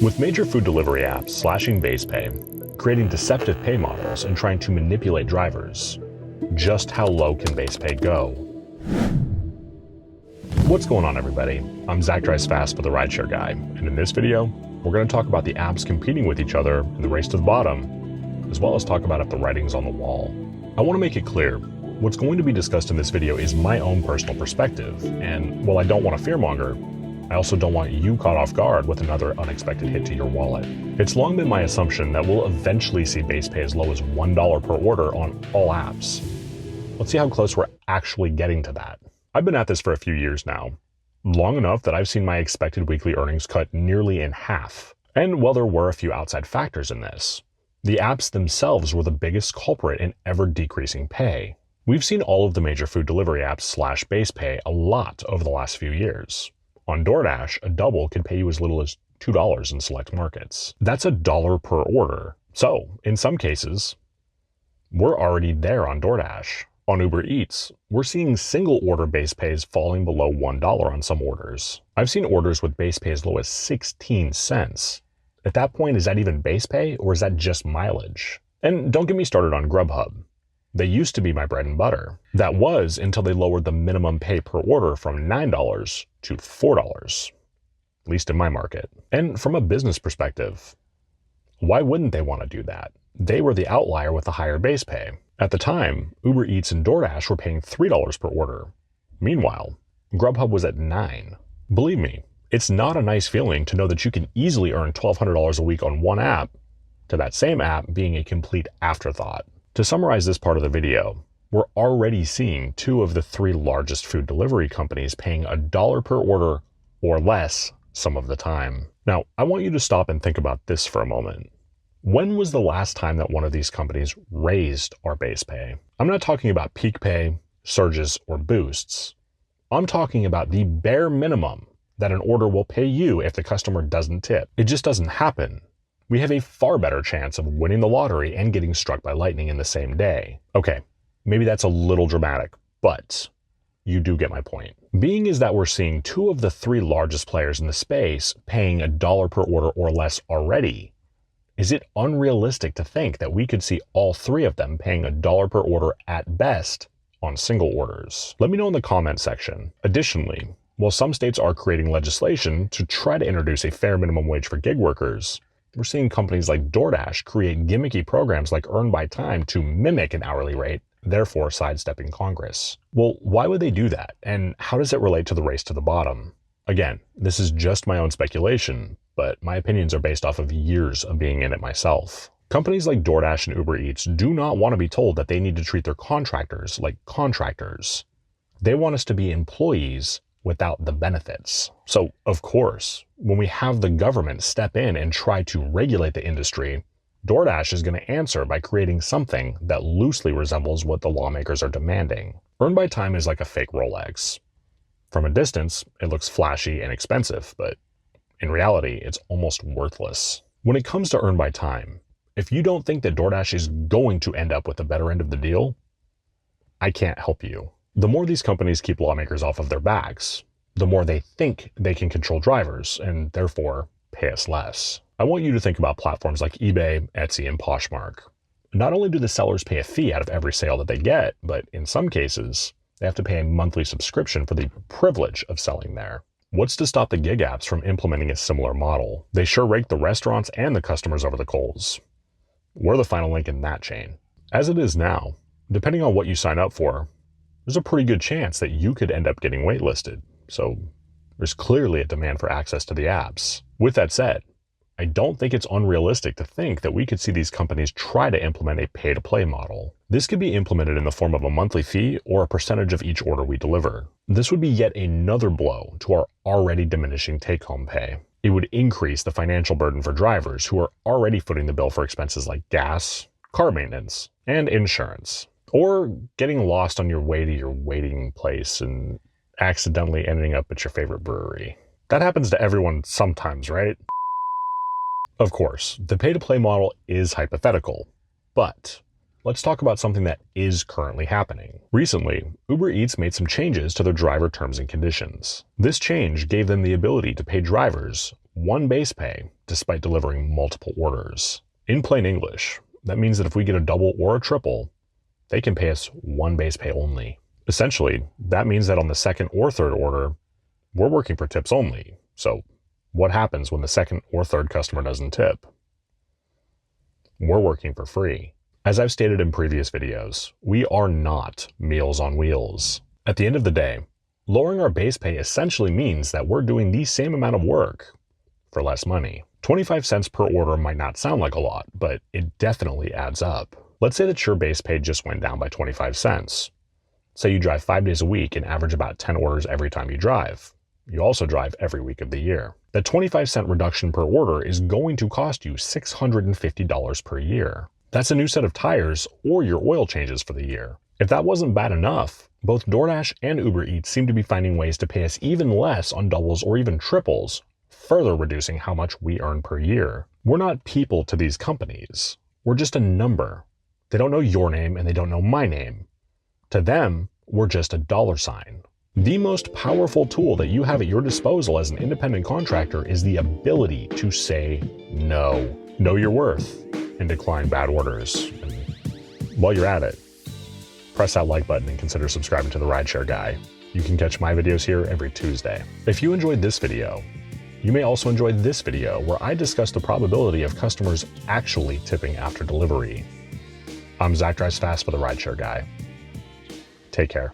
With major food delivery apps slashing base pay, creating deceptive pay models, and trying to manipulate drivers, just how low can base pay go? What's going on, everybody? I'm Zach Drives Fast with the RideShare Guy, and in this video, we're going to talk about the apps competing with each other in the race to the bottom, as well as talk about if the writing's on the wall. I want to make it clear, what's going to be discussed in this video is my own personal perspective, and while I don't want to fearmonger, I also don't want you caught off guard with another unexpected hit to your wallet. It's long been my assumption that we'll eventually see base pay as low as $1 per order on all apps. Let's see how close we're actually getting to that. I've been at this for a few years now, long enough that I've seen my expected weekly earnings cut nearly in half. And while there were a few outside factors in this, the apps themselves were the biggest culprit in ever decreasing pay. We've seen all of the major food delivery apps slash base pay a lot over the last few years. On DoorDash, a double could pay you as little as $2 in select markets. That's $1 per order. So, in some cases, we're already there on DoorDash. On Uber Eats, we're seeing single order base pays falling below $1 on some orders. I've seen orders with base pay as low as 16 cents. At that point, is that even base pay or is that just mileage? And don't get me started on Grubhub. They used to be my bread and butter. That was until they lowered the minimum pay per order from $9 to $4, at least in my market. And from a business perspective, why wouldn't they want to do that? They were the outlier with the higher base pay. At the time, Uber Eats and DoorDash were paying $3 per order. Meanwhile, Grubhub was at $9. Believe me, it's not a nice feeling to know that you can easily earn $1,200 a week on one app, to that same app being a complete afterthought. To summarize this part of the video, we're already seeing two of the three largest food delivery companies paying $1 per order or less some of the time. Now, I want you to stop and think about this for a moment. When was the last time that one of these companies raised our base pay? I'm not talking about peak pay, surges, or boosts. I'm talking about the bare minimum that an order will pay you if the customer doesn't tip. It just doesn't happen. We have a far better chance of winning the lottery and getting struck by lightning in the same day. Okay, maybe that's a little dramatic, but you do get my point. Being is that we're seeing two of the three largest players in the space paying $1 per order or less already. Is it unrealistic to think that we could see all three of them paying $1 per order at best on single orders? Let me know in the comment section. Additionally, while some states are creating legislation to try to introduce a fair minimum wage for gig workers, we're seeing companies like DoorDash create gimmicky programs like Earn by Time to mimic an hourly rate, therefore sidestepping Congress. Well, why would they do that? And how does it relate to the race to the bottom? Again, this is just my own speculation, but my opinions are based off of years of being in it myself. Companies like DoorDash and Uber Eats do not want to be told that they need to treat their contractors like contractors. They want us to be employees without the benefits. So, of course, when we have the government step in and try to regulate the industry, DoorDash is going to answer by creating something that loosely resembles what the lawmakers are demanding. Earn by Time is like a fake Rolex. From a distance, it looks flashy and expensive, but in reality, it's almost worthless. When it comes to Earn by Time, if you don't think that DoorDash is going to end up with the better end of the deal, I can't help you. The more these companies keep lawmakers off of their backs, the more they think they can control drivers and therefore pay us less. I want you to think about platforms like eBay, Etsy, and Poshmark. Not only do the sellers pay a fee out of every sale that they get, but in some cases, they have to pay a monthly subscription for the privilege of selling there. What's to stop the gig apps from implementing a similar model? They sure rake the restaurants and the customers over the coals. We're the final link in that chain. As it is now, depending on what you sign up for, there's a pretty good chance that you could end up getting waitlisted. So there's clearly a demand for access to the apps. With that said, I don't think it's unrealistic to think that we could see these companies try to implement a pay-to-play model. This could be implemented in the form of a monthly fee or a percentage of each order we deliver. This would be yet another blow to our already diminishing take-home pay. It would increase the financial burden for drivers who are already footing the bill for expenses like gas, car maintenance, and insurance. Or getting lost on your way to your waiting place and accidentally ending up at your favorite brewery. That happens to everyone sometimes, right? Of course, the pay-to-play model is hypothetical, but let's talk about something that is currently happening. Recently, Uber Eats made some changes to their driver terms and conditions. This change gave them the ability to pay drivers one base pay despite delivering multiple orders. In plain English, that means that if we get a double or a triple, they can pay us one base pay only. Essentially, that means that on the second or third order, we're working for tips only. So what happens when the second or third customer doesn't tip? We're working for free. As I've stated in previous videos, we are not Meals on Wheels. At the end of the day, lowering our base pay essentially means that we're doing the same amount of work for less money. 25 cents per order might not sound like a lot, but it definitely adds up. Let's say that your base pay just went down by 25 cents. Say you drive 5 days a week and average about 10 orders every time you drive. You also drive every week of the year. That 25-cent reduction per order is going to cost you $650 per year. That's a new set of tires or your oil changes for the year. If that wasn't bad enough, both DoorDash and Uber Eats seem to be finding ways to pay us even less on doubles or even triples, further reducing how much we earn per year. We're not people to these companies. We're just a number. They don't know your name and they don't know my name. To them, we're just a dollar sign. The most powerful tool that you have at your disposal as an independent contractor is the ability to say no. Know your worth and decline bad orders. And while you're at it, press that like button and consider subscribing to the RideShare Guy. You can catch my videos here every Tuesday. If you enjoyed this video, you may also enjoy this video where I discuss the probability of customers actually tipping after delivery. I'm Zach Drives Fast for the RideShare Guy. Take care.